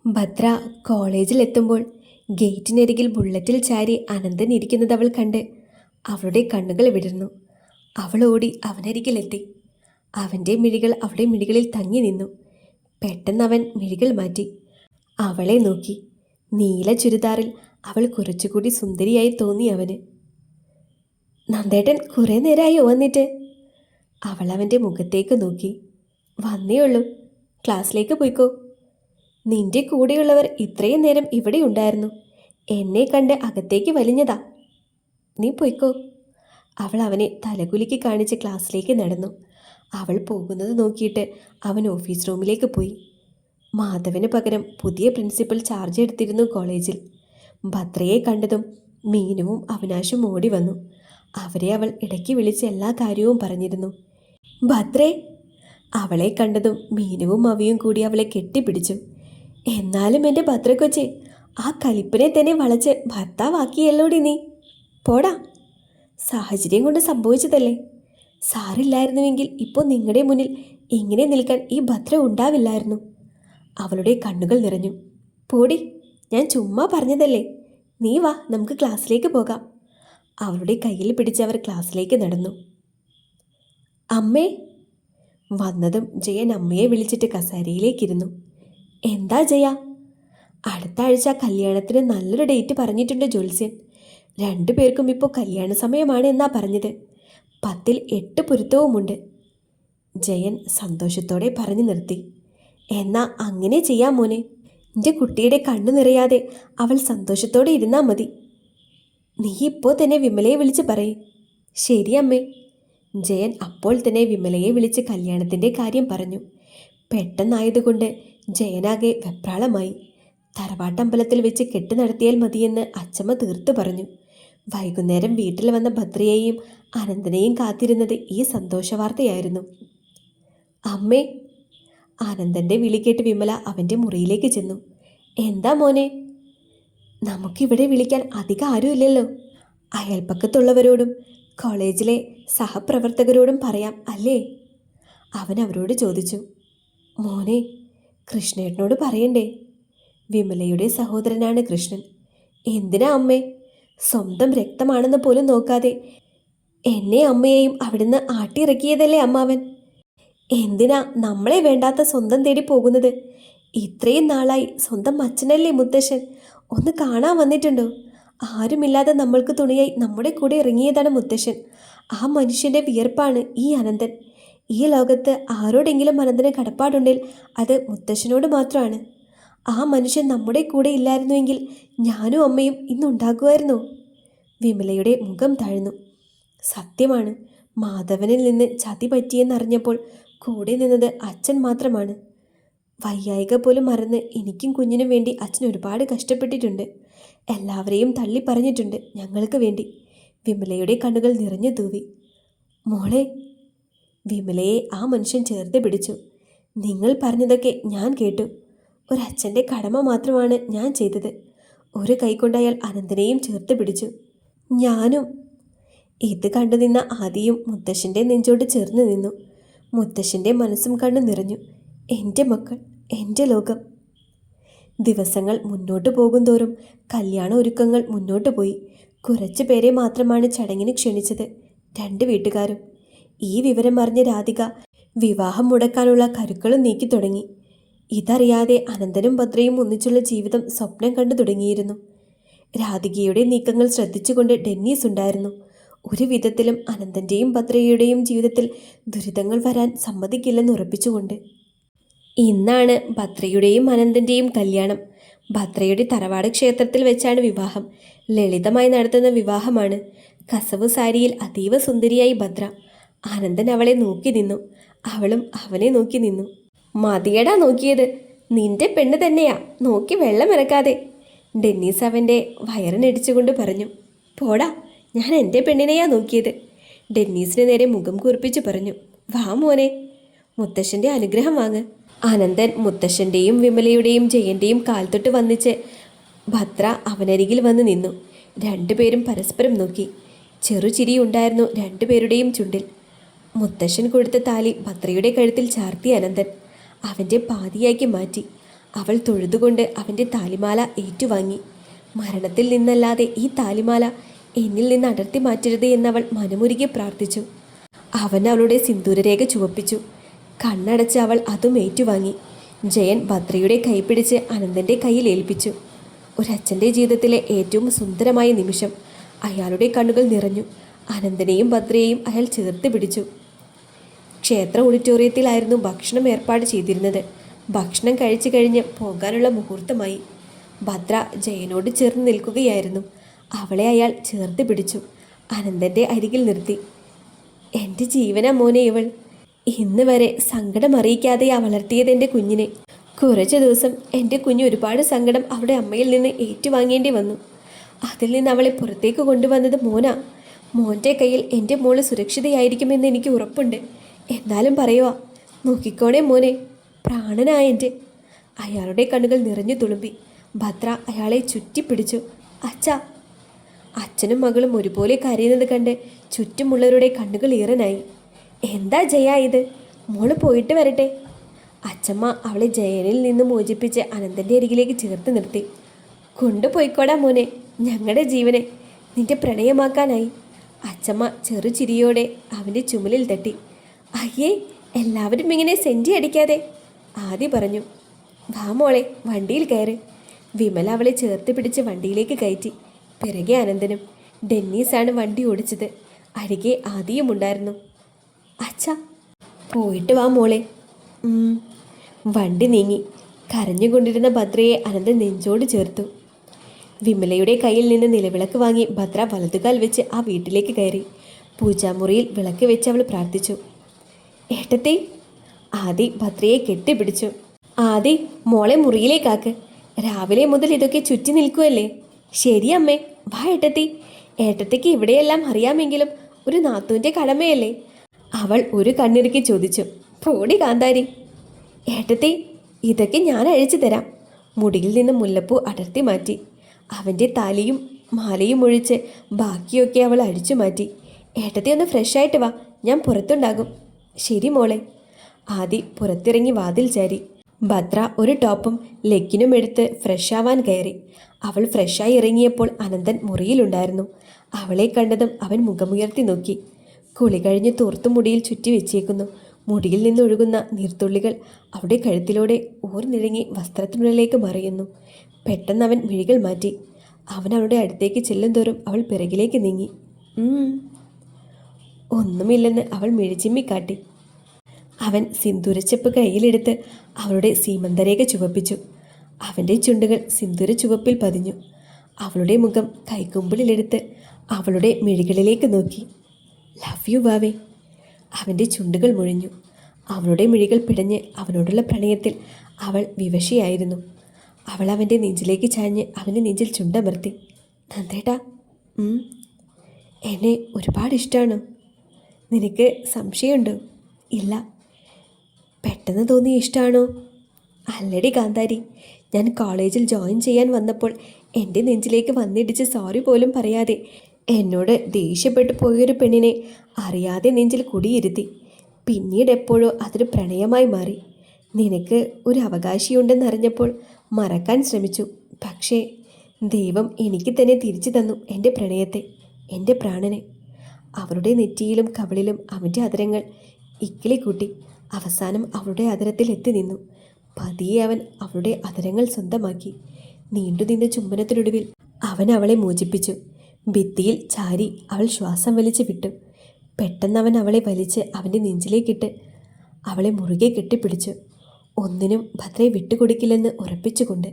ഭദ്ര കോളേജിലെത്തുമ്പോൾ ഗേറ്റിനരികിൽ ബുള്ളറ്റിൽ ചാരി അനന്തൻ ഇരിക്കുന്നത് അവൾ കണ്ട് അവളുടെ കണ്ണുകൾ വിടർന്നു. അവൾ ഓടി അവനരികിലെത്തി. അവൻ്റെ മിഴികൾ അവളുടെ മിഴികളിൽ തങ്ങി നിന്നു. പെട്ടെന്ന് അവൻ മിഴികൾ മാറ്റി അവളെ നോക്കി. നീല ചുരിദാറിൽ അവൾ കുറച്ചുകൂടി സുന്ദരിയായി തോന്നി അവന്. നന്ദേട്ടൻ കുറേ നേരമായോ വന്നിട്ട്? അവൾ അവൻ്റെ മുഖത്തേക്ക് നോക്കി. വന്നേ ഉള്ളൂ, ക്ലാസ്സിലേക്ക് പോയിക്കോ. നിന്റെ കൂടെയുള്ളവർ ഇത്രയും നേരം ഇവിടെ ഉണ്ടായിരുന്നു. എന്നെ കണ്ട് അകത്തേക്ക് വലിഞ്ഞതാ. നീ പോയിക്കോ. അവൾ അവനെ തലകുലുക്കി കാണിച്ച് ക്ലാസ്സിലേക്ക് നടന്നു. അവൾ പോകുന്നത് നോക്കിയിട്ട് അവൻ ഓഫീസ് റൂമിലേക്ക് പോയി. മാധവന് പകരം പുതിയ പ്രിൻസിപ്പൽ ചാർജ് എടുത്തിരുന്നു കോളേജിൽ. ഭദ്രയെ കണ്ടതും മീനുവും അവിനാശും ഓടി വന്നു. അവരെ അവൾ ഇടയ്ക്ക് വിളിച്ച് എല്ലാ കാര്യവും പറഞ്ഞിരുന്നു. ഭദ്രേ! അവളെ കണ്ടതും മീനുവും അവയും കൂടി അവളെ കെട്ടിപ്പിടിച്ചു. എന്നാലും എൻ്റെ ഭദ്രക്കൊച്ചെ, ആ കലിപ്പനെ തന്നെ വളച്ച് ഭർത്താവാക്കിയല്ലോടി നീ. പോടാ, സാഹചര്യം കൊണ്ട് സംഭവിച്ചതല്ലേ. സാറില്ലായിരുന്നുവെങ്കിൽ ഇപ്പോൾ നിങ്ങളുടെ മുന്നിൽ ഇങ്ങനെ നിൽക്കാൻ ഈ ഭദ്ര ഉണ്ടാവില്ലായിരുന്നു. അവളുടെ കണ്ണുകൾ നിറഞ്ഞു. പോടി, ഞാൻ ചുമ്മാ പറഞ്ഞതല്ലേ. നീ വാ, നമുക്ക് ക്ലാസ്സിലേക്ക് പോകാം. അവളുടെ കയ്യിൽ പിടിച്ച് അവർ ക്ലാസ്സിലേക്ക് നടന്നു. അമ്മേ! വന്നതും ജയൻ അമ്മയെ വിളിച്ചിട്ട് കസേരയിലേക്കിരുന്നു. എന്താ ജയ? അടുത്ത ആഴ്ച കല്യാണത്തിന് നല്ലൊരു ഡേറ്റ് പറഞ്ഞിട്ടുണ്ട് ജ്യോത്സ്യൻ. രണ്ടുപേർക്കും ഇപ്പോൾ കല്യാണ സമയമാണ് എന്നാ പറഞ്ഞത്. 10ൽ 8 പൊരുത്തവുമുണ്ട്. ജയൻ സന്തോഷത്തോടെ പറഞ്ഞു നിർത്തി. എന്നാ അങ്ങനെ ചെയ്യാം മോനെ. എൻ്റെ കുട്ടിയുടെ കണ്ണു നിറയാതെ അവൾ സന്തോഷത്തോടെ ഇരുന്നാൽ മതി. നീ ഇപ്പോൾ തന്നെ വിമലയെ വിളിച്ച് പറയേ. ശരി അമ്മേ. ജയൻ അപ്പോൾ തന്നെ വിമലയെ വിളിച്ച് കല്യാണത്തിൻ്റെ കാര്യം പറഞ്ഞു. പെട്ടെന്നായതുകൊണ്ട് ജയനാകെ വെപ്രാളമായി. തറവാട്ടമ്പലത്തിൽ വെച്ച് കെട്ട് നടത്തിയാൽ മതിയെന്ന് അച്ചമ്മ തീർത്തു പറഞ്ഞു. വൈകുന്നേരം വീട്ടിൽ വന്ന ഭദ്രയെയും അനന്തനെയും കാത്തിരുന്നത് ഈ സന്തോഷവാർത്തയായിരുന്നു. അമ്മേ! ആനന്ദൻ്റെ വിളി കേട്ട് വിമല അവൻ്റെ മുറിയിലേക്ക് ചെന്നു. എന്താ മോനെ? നമുക്കിവിടെ വിളിക്കാൻ അധികം ആരുമില്ലല്ലോ. അയൽപ്പക്കത്തുള്ളവരോടും കോളേജിലെ സഹപ്രവർത്തകരോടും പറയാം അല്ലേ? അവൻ അവരോട് ചോദിച്ചു. മോനെ, കൃഷ്ണേട്ടനോട് പറയണ്ടേ? വിമലയുടെ സഹോദരനാണ് കൃഷ്ണൻ. എന്തിനാ അമ്മേ? സ്വന്തം രക്തമാണെന്ന് പോലും നോക്കാതെ എന്നെ അമ്മയെയും അവിടുന്ന് ആട്ടിയിറക്കിയതല്ലേ അമ്മാവൻ. എന്തിനാ നമ്മളെ വേണ്ടാത്ത സ്വന്തം തേടി പോകുന്നത്? ഇത്രയും നാളായി സ്വന്തം അച്ഛനല്ലേ മുത്തശ്ശൻ. ഒന്ന് കാണാൻ വന്നിട്ടുണ്ടോ? ആരുമില്ലാതെ നമ്മൾക്ക് തുണയായി നമ്മുടെ കൂടെ ഇറങ്ങിയതാണ് മുത്തശ്ശൻ. ആ മനുഷ്യൻ്റെ വിയർപ്പാണ് ഈ അനന്തൻ. ഈ ലോകത്ത് ആരോടെങ്കിലും അനന്തന് കടപ്പാടുണ്ടെങ്കിൽ അത് മുത്തശ്ശനോട് മാത്രമാണ്. ആ മനുഷ്യൻ നമ്മുടെ കൂടെ ഇല്ലായിരുന്നുവെങ്കിൽ ഞാനും അമ്മയും ഇന്നുണ്ടാകുമായിരുന്നോ? വിമലയുടെ മുഖം താഴ്ന്നു. സത്യമാണ്, മാധവനിൽ നിന്ന് ചതി പറ്റിയെന്നറിഞ്ഞപ്പോൾ കൂടെ നിന്നത് അച്ഛൻ മാത്രമാണ്. വയ്യായിക പോലും മറന്ന് എനിക്കും കുഞ്ഞിനും വേണ്ടി അച്ഛൻ ഒരുപാട് കഷ്ടപ്പെട്ടിട്ടുണ്ട്. എല്ലാവരെയും തള്ളി പറഞ്ഞിട്ടുണ്ട് ഞങ്ങൾക്ക് വേണ്ടി. വിമലയുടെ കണ്ണുകൾ നിറഞ്ഞു തൂവി. മോളെ! വിമലയെ ആ മനുഷ്യൻ ചേർത്ത് പിടിച്ചു. നിങ്ങൾ പറഞ്ഞതൊക്കെ ഞാൻ കേട്ടു. ഒരച്ഛൻ്റെ കടമ മാത്രമാണ് ഞാൻ ചെയ്തത്. ഒരു കൈകൊണ്ട് അയാൾ അനന്തനെയും ചേർത്ത് പിടിച്ചു. ഞാനും. ഇത് കണ്ടു നിന്ന ആദിയും മുത്തശ്ശൻ്റെ നെഞ്ചോട് ചേർന്ന് നിന്നു. മുത്തശ്ശൻ്റെ മനസ്സും കണ്ണു നിറഞ്ഞു. എൻ്റെ മക്കൾ, എൻ്റെ ലോകം. ദിവസങ്ങൾ മുന്നോട്ട് പോകുന്തോറും കല്യാണ ഒരുക്കങ്ങൾ മുന്നോട്ട് പോയി. കുറച്ചു പേരെ മാത്രമാണ് ചടങ്ങിന് ക്ഷണിച്ചത്, 2 വീട്ടുകാരും. ഈ വിവരം അറിഞ്ഞ രാധിക വിവാഹം മുടക്കാനുള്ള കരുക്കളും നീക്കി തുടങ്ങി. ഇതറിയാതെ അനന്തനും ഭദ്രയും ഒന്നിച്ചുള്ള ജീവിതം സ്വപ്നം കണ്ടു തുടങ്ങിയിരുന്നു. രാധികയുടെ നീക്കങ്ങൾ ശ്രദ്ധിച്ചുകൊണ്ട് ഡെന്നീസ് ഉണ്ടായിരുന്നു. ഒരു വിധത്തിലും അനന്തൻ്റെയും ഭദ്രയുടെയും ജീവിതത്തിൽ ദുരിതങ്ങൾ വരാൻ സമ്മതിക്കില്ലെന്ന് ഉറപ്പിച്ചുകൊണ്ട്. ഇന്നാണ് ഭദ്രയുടെയും അനന്തൻ്റെയും കല്യാണം. ഭദ്രയുടെ തറവാട് ക്ഷേത്രത്തിൽ വെച്ചാണ് വിവാഹം. ലളിതമായി നടത്തുന്ന വിവാഹമാണ്. കസവ് സാരിയിൽ അതീവ സുന്ദരിയായി ഭദ്ര. ആനന്ദൻ അവളെ നോക്കി നിന്നു. അവളും അവനെ നോക്കി നിന്നു. മതിയടാ നോക്കിയത്, നിന്റെ പെണ്ണ് തന്നെയാ, നോക്കി വെള്ളമിറക്കാതെ. ഡെന്നീസ് അവൻ്റെ വയറിനടിച്ചുകൊണ്ട് പറഞ്ഞു. പോടാ, ഞാൻ എൻ്റെ പെണ്ണിനെയാ നോക്കിയത്. ഡെന്നീസിന് നേരെ മുഖം കുറിപ്പിച്ച് പറഞ്ഞു. വാ മോനെ, മുത്തശ്ശൻ്റെ അനുഗ്രഹം വാങ്ങ്. ആനന്ദൻ മുത്തശ്ശൻ്റെയും വിമലയുടെയും ജയൻ്റെയും കാൽത്തൊട്ട് വന്നിച്ച് ഭദ്ര അവനരികിൽ വന്ന് നിന്നു. 2 പേരും പരസ്പരം നോക്കി. ചെറുചിരിയുണ്ടായിരുന്നു 2 പേരുടെയും ചുണ്ടിൽ. മുത്തശ്ശൻ കൊടുത്ത താലി ഭദ്രയുടെ കഴുത്തിൽ ചാർത്തി അനന്തൻ അവൻ്റെ പാതിയാക്കി മാറ്റി. അവൾ തൊഴുതുകൊണ്ട് അവൻ്റെ താലിമാല ഏറ്റുവാങ്ങി. മരണത്തിൽ നിന്നല്ലാതെ ഈ താലിമാല എന്നിൽ നിന്ന് അടർത്തി മാറ്റരുത് എന്നവൾ മനമുരുകി പ്രാർത്ഥിച്ചു. അവൻ അവളുടെ സിന്ദൂരരേഖ ചുവപ്പിച്ചു. കണ്ണടച്ച് അവൾ അതും ഏറ്റുവാങ്ങി. ജയൻ ഭദ്രയുടെ കൈപിടിച്ച് അനന്തൻ്റെ കയ്യിൽ ഏൽപ്പിച്ചു. ഒരച്ഛൻ്റെ ജീവിതത്തിലെ ഏറ്റവും സുന്ദരമായ നിമിഷം. അയാളുടെ കണ്ണുകൾ നിറഞ്ഞു. അനന്തനെയും ഭദ്രയെയും അയാൾ ചേർത്ത് പിടിച്ചു. ക്ഷേത്ര ഓഡിറ്റോറിയത്തിലായിരുന്നു ഭക്ഷണം ഏർപ്പാട് ചെയ്തിരുന്നത്. ഭക്ഷണം കഴിച്ചു കഴിഞ്ഞ് പോകാനുള്ള മുഹൂർത്തമായി. ഭദ്ര ജയനോട് ചേർന്ന് നിൽക്കുകയായിരുന്നു. അവളെ അയാൾ ചേർത്ത് പിടിച്ചു. അനന്തൻ്റെ അരികിൽ നിർത്തി. എൻ്റെ ജീവനാ മോനെ ഇവൾ. ഇന്ന് വരെ സങ്കടം അറിയിക്കാതെയാ വളർത്തിയത് എൻ്റെ കുഞ്ഞിനെ. കുറച്ചു ദിവസം എൻ്റെ കുഞ്ഞ് ഒരുപാട് സങ്കടം അവളുടെ അമ്മയിൽ നിന്ന് ഏറ്റുവാങ്ങേണ്ടി വന്നു. അതിൽ നിന്ന് അവളെ പുറത്തേക്ക് കൊണ്ടുവന്നത് മോനാ. മോൻ്റെ കയ്യിൽ എൻ്റെ മോള് സുരക്ഷിതയായിരിക്കുമെന്ന് എനിക്ക് ഉറപ്പുണ്ട്. എന്നാലും പറയുക, നോക്കിക്കോണേ മോനെ, പ്രാണനായ എൻ്റെ. അയാളുടെ കണ്ണുകൾ നിറഞ്ഞു തുളുമ്പി. ഭദ്ര അയാളെ ചുറ്റിപ്പിടിച്ചു. അച്ഛാ. അച്ഛനും മകളും ഒരുപോലെ കരയുന്നത് കണ്ട് ചുറ്റുമുള്ളവരുടെ കണ്ണുകൾ ഈറനായി. എന്താ ജയ ഇത്? മോള് പോയിട്ട് വരട്ടെ. അച്ഛമ്മ അവളെ ജയനിൽ നിന്ന് മോചിപ്പിച്ച് അനന്തൻ്റെ അരികിലേക്ക് ചേർത്ത് നിർത്തി. കൊണ്ടുപോയിക്കോടാ മോനെ, ഞങ്ങളുടെ ജീവനെ നിന്റെ പ്രണയമാക്കാനായി. അച്ഛമ്മ ചെറുചിരിയോടെ അവൻ്റെ ചുമലിൽ തട്ടി. അയ്യേ, എല്ലാവരും ഇങ്ങനെ സെൻറ്റി അടിക്കാതെ, ആദി പറഞ്ഞു. വാ മോളെ, വണ്ടിയിൽ കയറി. വിമല അവളെ ചേർത്ത് പിടിച്ച് വണ്ടിയിലേക്ക് കയറ്റി. പിറകെ അനന്തനും. ഡെന്നീസാണ് വണ്ടി ഓടിച്ചത്. അരികെ ആദിയും ഉണ്ടായിരുന്നു. അച്ഛാ. പോയിട്ട് വാ മോളെ. വണ്ടി നീങ്ങി. കരഞ്ഞുകൊണ്ടിരുന്ന ഭദ്രയെ അനന്തൻ നെഞ്ചോട് ചേർത്തു. വിമലയുടെ കയ്യിൽ നിന്ന് നിലവിളക്ക് വാങ്ങി ഭദ്ര വലതുകാൽ വെച്ച് ആ വീട്ടിലേക്ക് കയറി. പൂജാമുറിയിൽ വിളക്ക് വെച്ച് അവൾ പ്രാർത്ഥിച്ചു. ഏട്ടത്തെ. ആദി ഭദ്രയെ കെട്ടിപ്പിടിച്ചു. ആദി, മോളെ മുറിയിലേക്കാക്ക്. രാവിലെ മുതൽ ഇതൊക്കെ ചുറ്റി നിൽക്കുമല്ലേ. ശരിയമ്മേ, വാ ഏട്ടത്തി. ഏട്ടത്തിക്ക് ഇവിടെയെല്ലാം അറിയാമെങ്കിലും ഒരു നാത്തൂൻ്റെ കടമയല്ലേ. അവൾ ഒരു കണ്ണിറുക്കി ചോദിച്ചു. പോടി കാന്താരി. ഏട്ടത്തി, ഇതൊക്കെ ഞാൻ അഴിച്ചു തരാം. മുടിയിൽ നിന്ന് മുല്ലപ്പൂ അടർത്തി മാറ്റി. അവൻ്റെ താലിയും മാലയും ഒഴിച്ച് ബാക്കിയൊക്കെ അവൾ അഴിച്ചു മാറ്റി. ഏട്ടത്തി ഒന്ന് ഫ്രഷായിട്ട് വാ, ഞാൻ പുറത്തുണ്ടാകും. ശരി മോളെ. ആദി പുറത്തിറങ്ങി വാതിൽ ചാരി. ഭദ്ര ഒരു ടോപ്പും ലെഗിനും എടുത്ത് ഫ്രഷാവാൻ കയറി. അവൾ ഫ്രഷായി ഇറങ്ങിയപ്പോൾ അനന്തൻ മുറിയിലുണ്ടായിരുന്നു. അവളെ കണ്ടതും അവൻ മുഖമുയർത്തി നോക്കി. കുളി കഴിഞ്ഞ് തോർത്തു മുടിയിൽ ചുറ്റി വെച്ചേക്കുന്നു. മുടിയിൽ നിന്നൊഴുകുന്ന നീർത്തുള്ളികൾ അവളുടെ കഴുത്തിലൂടെ ഊർന്നിഴങ്ങി വസ്ത്രത്തിനുള്ളിലേക്ക് മറിയുന്നു. പെട്ടെന്ന് അവൻ മിഴികൾ മാറ്റി. അവൻ അവളുടെ അടുത്തേക്ക് ചെല്ലും തോറും അവൾ പിറകിലേക്ക് നീങ്ങി. ഒന്നുമില്ലെന്ന് അവൾ മിഴിച്ചിമ്മിക്കാട്ടി. അവൻ സിന്ദൂരച്ചെപ്പ് കയ്യിലെടുത്ത് അവളുടെ സീമന്തരേഖ ചുവപ്പിച്ചു. അവൻ്റെ ചുണ്ടുകൾ സിന്ദൂര ചുവപ്പിൽ പതിഞ്ഞു. അവളുടെ മുഖം കൈക്കുമ്പിളിലെടുത്ത് അവളുടെ മിഴികളിലേക്ക് നോക്കി. ലവ് യു വാവേ. അവൻ്റെ ചുണ്ടുകൾ മുഴിഞ്ഞു. അവളുടെ മിഴികൾ പിടഞ്ഞ് അവനോടുള്ള പ്രണയത്തിൽ അവൾ വിവശയായിരുന്നു. അവൾ അവൻ്റെ നെഞ്ചിലേക്ക് ചാഞ്ഞ് അവൻ്റെ നെഞ്ചിൽ ചുണ്ടമർത്തി. നന്ദേട്ടാ, എന്നെ ഒരുപാട് ഇഷ്ടമാണോ? നിനക്ക് സംശയമുണ്ടോ? ഇല്ല. പെട്ടെന്ന് തോന്നിയ ഇഷ്ടമാണോ? അല്ലടി കാന്താരി, ഞാൻ കോളേജിൽ ജോയിൻ ചെയ്യാൻ വന്നപ്പോൾ എൻ്റെ നെഞ്ചിലേക്ക് വന്നിടിച്ച് സോറി പോലും പറയാതെ എന്നോട് ദേഷ്യപ്പെട്ടു പോയൊരു പെണ്ണിനെ അറിയാതെ നെഞ്ചിൽ കുടിയിരുത്തി. പിന്നീട് എപ്പോഴോ അതൊരു പ്രണയമായി മാറി. നിനക്ക് ഒരു അവകാശിയുണ്ടെന്നറിഞ്ഞപ്പോൾ മറക്കാൻ ശ്രമിച്ചു. പക്ഷേ ദൈവം എനിക്ക് തന്നെ തിരിച്ചു തന്നു എൻ്റെ പ്രണയത്തെ, എൻ്റെ പ്രാണനെ. അവളുടെ നെറ്റിയിലും കവിളിലും അവൻ്റെ അതരങ്ങൾ ഇക്കിളി കൂട്ടി. അവസാനം അവളുടെ അതരത്തിൽ എത്തി നിന്നു. പതിയെ അവൻ അവളുടെ അതരങ്ങൾ സ്വന്തമാക്കി. നീണ്ടുനിന്ന ചുംബനത്തിനൊടുവിൽ അവൻ അവളെ മോചിപ്പിച്ചു. ഭിത്തിയിൽ ചാരി അവൾ ശ്വാസം വലിച്ചു വിട്ടു. പെട്ടെന്ന് അവൻ അവളെ വലിച്ച് അവൻ്റെ നെഞ്ചിലേക്കിട്ട് അവളെ മുറുകെ കെട്ടിപ്പിടിച്ചു. ഒന്നിനും ഭദ്രയെ വിട്ടുകൊടുക്കില്ലെന്ന് ഉറപ്പിച്ചുകൊണ്ട്.